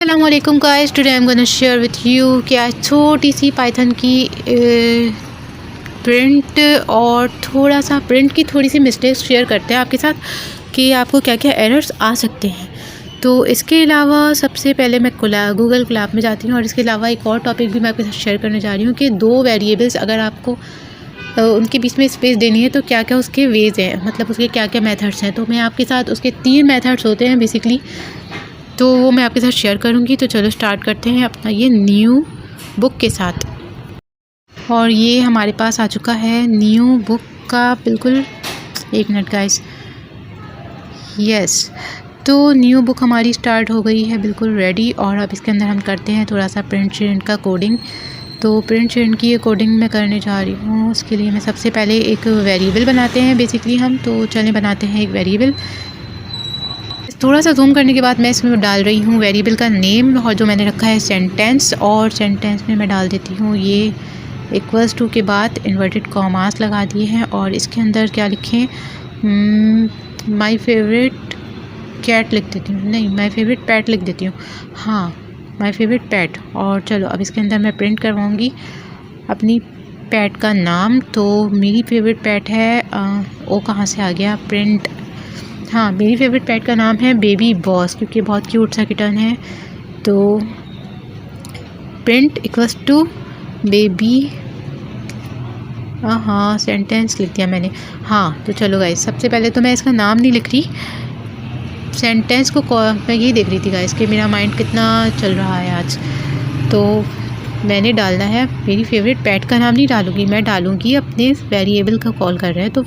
अस्सलामुअलैकुम guys, today I am gonna share with you कि आज छोटी सी पाइथन की प्रिंट और थोड़ा सा प्रिंट की थोड़ी सी मिस्टेक्स शेयर करते हैं आपके साथ कि आपको क्या क्या एरर्स आ सकते हैं। तो इसके अलावा सबसे पहले मैं गूगल कोलैब में जाती हूँ और इसके अलावा एक और टॉपिक भी मैं आपके साथ शेयर करने जा रही हूँ कि दो वेरिएबल्स अगर आपको उनके बीच में स्पेस देनी है तो क्या क्या उसके वेज़ हैं, मतलब उसके क्या क्या मेथड्स हैं। तो मैं आपके साथ उसके 3 मेथड्स होते हैं बेसिकली, तो वो मैं आपके साथ शेयर करूँगी। तो चलो स्टार्ट करते हैं अपना ये न्यू बुक के साथ। और ये हमारे पास आ चुका है न्यू बुक का, बिल्कुल 1 मिनट गाइस, यस। तो न्यू बुक हमारी स्टार्ट हो गई है, बिल्कुल रेडी। और अब इसके अंदर हम करते हैं थोड़ा सा प्रिंट शेड का कोडिंग। तो प्रिंट शेड की ये कोडिंग मैं करने जा रही हूँ। उसके लिए मैं सबसे पहले एक वेरिएबल बनाते हैं बेसिकली हम, तो चलें बनाते हैं एक वेरिएबल। थोड़ा सा जूम करने के बाद मैं इसमें डाल रही हूँ वेरिएबल का नेम, और जो मैंने रखा है सेंटेंस, और सेंटेंस में मैं डाल देती हूँ ये इक्वल्स टू के बाद इन्वर्टेड कॉमास लगा दिए हैं। और इसके अंदर क्या लिखें, माय फेवरेट कैट लिख देती हूँ, नहीं माय फेवरेट पैट लिख देती हूँ, हाँ माय फेवरेट पैट। और चलो अब इसके अंदर मैं प्रिंट करवाऊँगी अपनी पैट का नाम। तो मेरी फेवरेट पैट है ओ कहाँ से आ गया प्रिंट, हाँ मेरी फेवरेट पैट का नाम है बेबी बॉस, क्योंकि बहुत क्यूट सा किटन है। तो प्रिंट इक्वल्स टू बेबी, हाँ सेंटेंस लिख दिया मैंने, हाँ। तो चलो गाइस, सबसे पहले तो मैं इसका नाम नहीं लिख रही, सेंटेंस को मैं ये देख रही थी गाइस कि मेरा माइंड कितना चल रहा है आज। तो मैंने डालना है, मेरी फेवरेट पैट का नाम नहीं डालूँगी, मैं डालूँगी अपने वेरिएबल का कॉल कर रहे हैं तो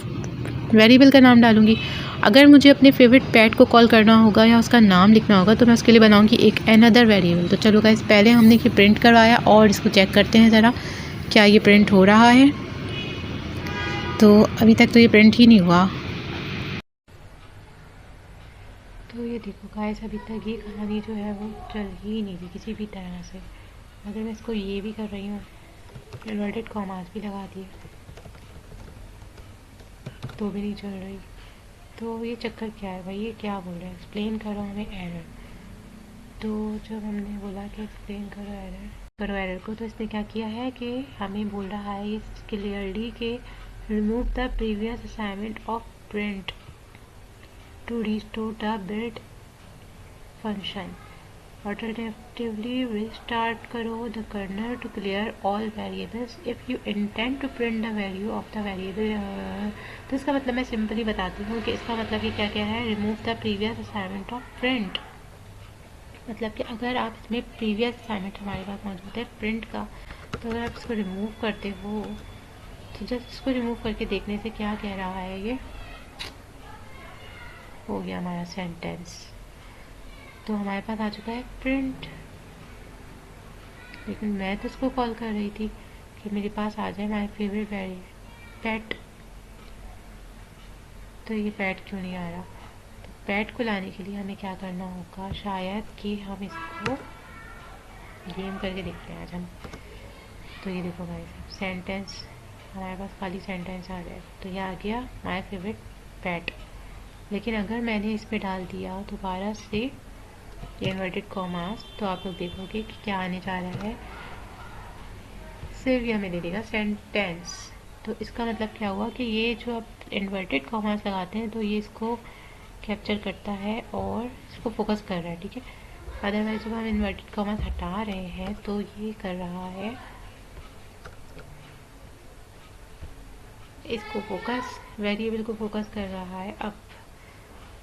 वेरिएबल का नाम डालूँगी। अगर मुझे अपने फेवरेट पैट को कॉल करना होगा या उसका नाम लिखना होगा तो मैं उसके लिए बनाऊँगी एक अनदर वेरिएबल। तो चलो गाइस, पहले हमने ये प्रिंट करवाया और इसको चेक करते हैं ज़रा क्या ये प्रिंट हो रहा है। तो अभी तक तो ये प्रिंट ही नहीं हुआ। तो ये देखो गाइस, अभी तक ये कहानी जो है वो चल ही नहीं रही किसी भी तरह से। अगर मैं इसको ये भी कर रही हूँ, इन्वर्टेड कॉमास भी लगा दिए, तो भी नहीं चल रही। तो ये चक्कर क्या है भाई, ये क्या बोल रहे हैं, एक्सप्लेन करो हमें एरर। तो जब हमने बोला कि एक्सप्लेन करो एरर को, तो इसने क्या किया है कि हमें बोल रहा है ये क्लियरली कि remove the previous assignment of print to restore the built function. Alternatively, restart करो the kernel to clear all variables if you intend to print the value of the variable। तो इसका मतलब मैं सिंपली बताती हूँ कि इसका मतलब ये क्या क्या है, remove the previous assignment of print. मतलब कि अगर आप इसमें प्रीवियस असाइनमेंट हमारे पास मौजूद है प्रिंट का, तो अगर आप इसको रिमूव करते हो तो जस्ट इसको रिमूव करके देखने से क्या कह रहा है, ये हो गया हमारा सेंटेंस। तो हमारे पास आ चुका है प्रिंट, लेकिन मैं तो इसको कॉल कर रही थी कि मेरे पास आ जाए माय फेवरेट पैट। तो ये पैट क्यों नहीं आ रहा, तो पैट को लाने के लिए हमें क्या करना होगा, शायद कि हम इसको गेम करके देखते हैं आज हम। तो ये देखो भाई सेंटेंस, हमारे पास खाली सेंटेंस आ जाए, तो ये आ गया माय फेवरेट पैट। लेकिन अगर मैंने इसमें डाल दिया दोबारा से इन्वर्टेड कॉमास, तो आप लोग देखोगे कि क्या आने जा रहा है, सिर्फ ये हमें दे देगा सेंटेंस। तो इसका मतलब क्या हुआ कि ये जो आप इन्वर्टेड कॉमास लगाते हैं तो ये इसको कैप्चर करता है और इसको फोकस कर रहा है, ठीक है। अदरवाइज जब हम इन्वर्टेड कॉमास हटा रहे हैं तो ये कर रहा है इसको फोकस, वेरिएबल को फोकस कर रहा है अब।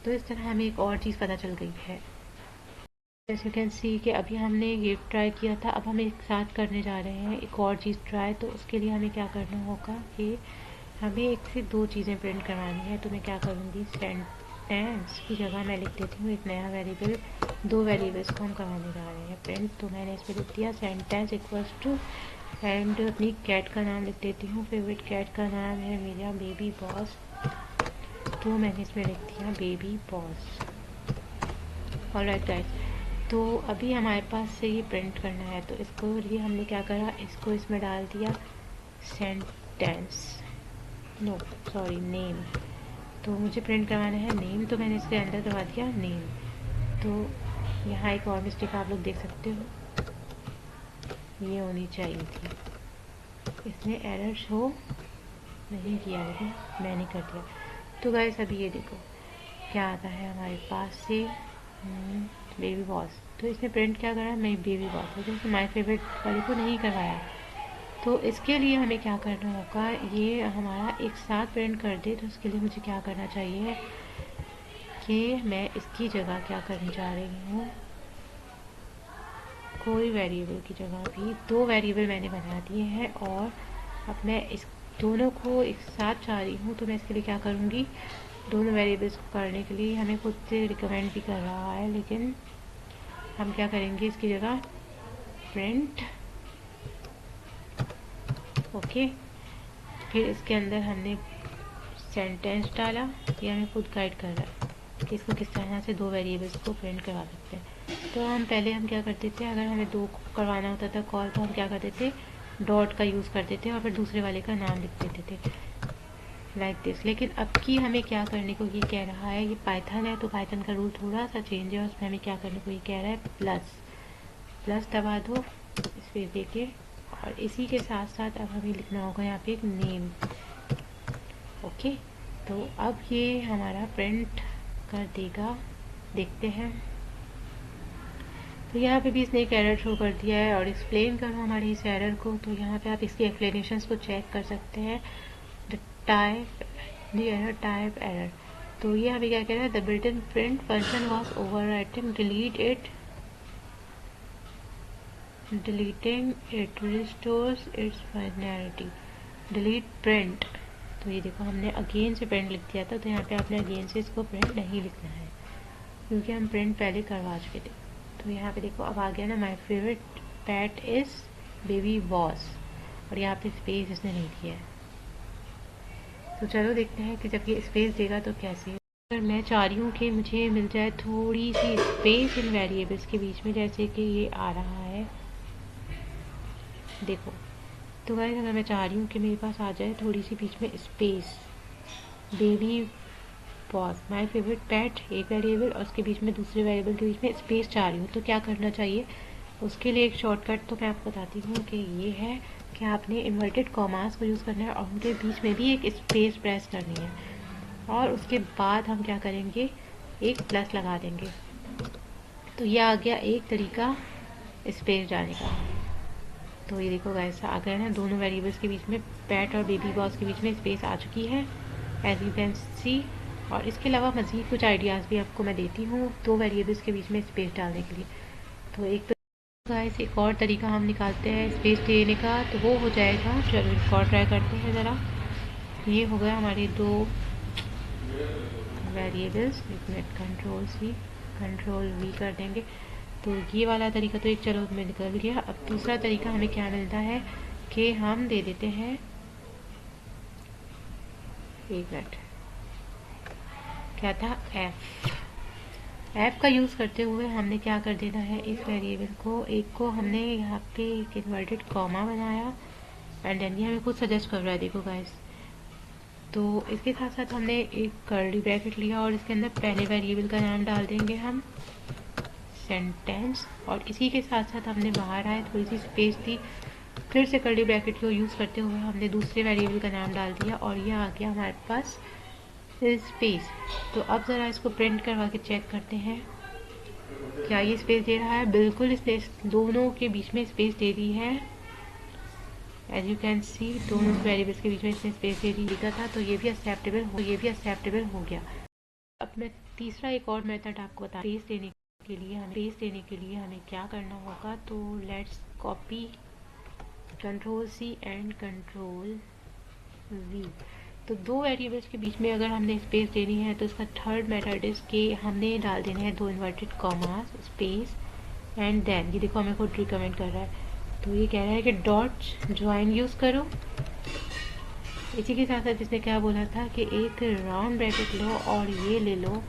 तो इस तरह हमें एक और चीज़ पता चल गई है, जैसे यू कैन सी कि अभी हमने ये ट्राई किया था, अब हम एक साथ करने जा रहे हैं एक और चीज़ ट्राई। तो उसके लिए हमें क्या करना होगा कि हमें एक से दो चीज़ें प्रिंट करवानी है। तो मैं क्या करूँगी, सेंटेंस की जगह मैं लिख देती हूँ एक नया वेरिएबल, दो वेरिएबल्स को हम करवाने जा रहे हैं प्रिंट। तो मैंने इस पर लिख दिया सेंटेंस इक्वल्स टू, एंड अपनी कैट का नाम लिख देती हूँ, फेवरेट कैट का नाम है मेरा बेबी बॉस। तो मैंने इसमें लिख दिया बेबी बॉस। ऑलराइट गाइस, तो अभी हमारे पास से ये प्रिंट करना है, तो इसको लिए हमने क्या करा, इसको इसमें डाल दिया सेंटेंस, नो सॉरी नेम। तो मुझे प्रिंट करवाना है नेम, तो मैंने इसके अंदर करवा दिया नेम। तो यहाँ एक और मिस्टेक आप लोग देख सकते हो, ये होनी चाहिए थी, इसने एरर शो नहीं किया लेकिन मैंने कर दिया। तो गाइस अभी ये देखो क्या आता है हमारे पास से, बेबी बॉस। तो इसने प्रिंट क्या करा, मैं बेबी बॉस, लेकिन इसने माई फेवरेट वाले को नहीं करवाया। तो इसके लिए हमें क्या करना होगा, ये हमारा एक साथ प्रिंट कर दे। तो उसके लिए मुझे क्या करना चाहिए कि मैं इसकी जगह क्या करने जा रही हूँ, कोई वेरिएबल की जगह भी 2 वेरिएबल मैंने बना दिए हैं, और अब मैं इस दोनों को एक साथ चाह रही हूँ। तो मैं इसके लिए क्या करूँगी, दोनों वेरिएबल्स को करने के लिए हमें खुद से रिकमेंड भी कर रहा है, लेकिन हम क्या करेंगे इसकी जगह प्रिंट, ओके। फिर इसके अंदर हमने सेंटेंस डाला, ये हमें खुद गाइड कर रहा है कि इसको किस तरह से 2 वेरिएबल्स को प्रिंट करवा सकते हैं। तो हम पहले हम क्या करते थे, अगर हमें 2 करवाना होता था कॉल, तो हम क्या करते थे, डॉट का यूज़ करते थे और फिर दूसरे वाले का नाम लिख देते थे, लाइक दिस। लेकिन अब की हमें क्या करने को ये कह रहा है, ये पाइथन है तो पाइथन का रूल थोड़ा सा चेंज है, उसमें हमें क्या करने को ये कह रहा है, प्लस दबा दो स्पेस देके, और इसी के साथ साथ अब हमें लिखना होगा यहाँ पे एक नेम, ओके। तो अब ये हमारा प्रिंट कर देगा, देखते हैं। तो यहाँ पे भी इसने एक एरर शो कर दिया है, और एक्सप्लेन करो हमारी इस एरर को। तो यहाँ पे आप इसकी एक्सप्लेनेशंस को चेक कर सकते हैं, द टाइप एरर। तो ये हमें क्या कह रहा है, the built in print function was overwriting, deleting it restores it's finality, delete print. तो ये देखो हमने अगेन से प्रिंट लिख दिया था, तो यहाँ पे आपने अगेन से इसको प्रिंट नहीं लिखना है, क्योंकि हम प्रिंट पहले करवा चुके थे। तो यहाँ पे देखो अब आ गया ना, माई favourite pet is baby boss, और यहाँ पे स्पेस इसने नहीं दिया है। तो चलो देखते हैं कि जब ये स्पेस देगा तो कैसे। अगर मैं चाह रही हूँ कि मुझे मिल जाए थोड़ी सी स्पेस इन वेरिएबल्स के बीच में, जैसे कि ये आ रहा है, देखो। तो गाइस अगर मैं चाह रही हूँ कि मेरे पास आ जाए थोड़ी सी बीच में space, baby boss my favourite pet एक वेरिएबल, और उसके बीच में दूसरे वेरिएबल के बीच में स्पेस चाह रही हूँ, तो क्या करना चाहिए, उसके लिए एक शॉर्टकट तो मैं आपको बताती हूँ कि ये है कि आपने इन्वर्टेड कॉमास को यूज़ करना है, और उनके बीच में भी एक स्पेस प्रेस करनी है, और उसके बाद हम क्या करेंगे, एक प्लस लगा देंगे। तो ये आ गया एक तरीका स्पेस डालने का। तो ये देखो गाइस आ गया ना, दोनों वेरिएबल्स के बीच में, पेट और बेबी बॉस के बीच में स्पेस आ चुकी है, एज यू कैन सी। और इसके अलावा मज़ीद कुछ आइडियाज़ भी आपको मैं देती हूँ 2 वेरिएबल्स के बीच में स्पेस डालने के लिए। तो एक तो गाइस एक और तरीका हम निकालते हैं स्पेस देने का, तो वो हो जाएगा, चलो एक और ट्राई करते हैं ज़रा। ये हो गया हमारे 2 वेरिएबल्स, इसमें कंट्रोल सी कंट्रोल वी कर देंगे। तो ये वाला तरीका तो एक चलो में निकल गया। अब दूसरा तरीका हमें क्या मिलता है कि हम दे देते हैं, एक मिनट, क्या था, एफ का यूज़ करते हुए हमने क्या कर देना है, इस वेरिएबल को, एक को हमने यहाँ पे एक इन्वर्टेड कॉमा बनाया, एंड देन ये हमें खुद सजेस्ट कर रहा है, देखो गाइस। तो इसके साथ साथ हमने एक कर्ली ब्रैकेट लिया, और इसके अंदर पहले वेरिएबल का नाम डाल देंगे हम सेंटेंस, और इसी के साथ साथ हमने बाहर आए थोड़ी सी स्पेस दी, फिर से कर्ली ब्रैकेट को यूज़ करते हुए हमने दूसरे वेरिएबल का नाम डाल दिया, और ये आ गया हमारे पास स्पेस। तो अब ज़रा इसको प्रिंट करवा के चेक करते हैं, क्या ये स्पेस दे रहा है, बिल्कुल स्पेस, दोनों के बीच में स्पेस दे दी है, एज यू कैन सी दोनों वेरिएबल्स के बीच में इसने स्पेस दे दी लिखा था। तो ये भी एक्सेप्टेबल हो गया। अब मैं तीसरा एक और मेथड आपको बता, स्पेस देने के लिए हमें क्या करना होगा। तो let's copy control C and control V. तो 2 वेरिएबल्स के बीच में अगर हमने स्पेस देनी है, तो इसका थर्ड मेथड इज कि हमने डाल देने हैं 2 inverted commas, space, and then ये देखो हमें खुद रिकमेंड कर रहा है। तो ये कह रहा है कि डॉट ज्वाइन यूज़ करो। इसी के साथ साथ इसने क्या बोला था कि एक राउंड ब्रैकेट लो और ये ले लो,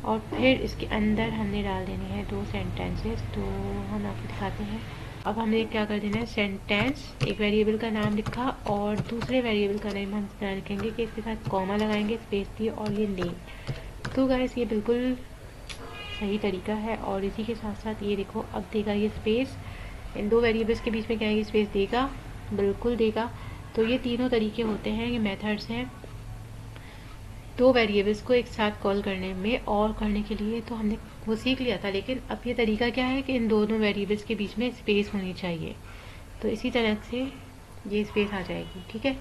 और फिर इसके अंदर हमने डाल देने हैं 2 सेंटेंसेस। तो हम आपको दिखाते हैं। अब हमने क्या कर देना है, सेंटेंस, एक वेरिएबल का नाम लिखा, और दूसरे वेरिएबल का नाम हम तरह लिखेंगे कि इसके साथ कॉमा लगाएंगे, स्पेस दिए, और ये नेम। तो गाइस ये बिल्कुल सही तरीका है। और इसी के साथ साथ ये देखो अब देगा ये स्पेस, इन दो वेरिएबल्स के बीच में क्या है, ये स्पेस देगा, बिल्कुल देगा। तो ये तीनों तरीके होते हैं, ये मेथड्स हैं दो वेरिएबल्स को एक साथ कॉल करने में और करने के लिए। तो हमने वो सीख लिया था, लेकिन अब ये तरीका क्या है कि इन दोनों वेरिएबल्स के बीच में स्पेस होनी चाहिए। तो इसी तरह से ये स्पेस आ जाएगी, ठीक है।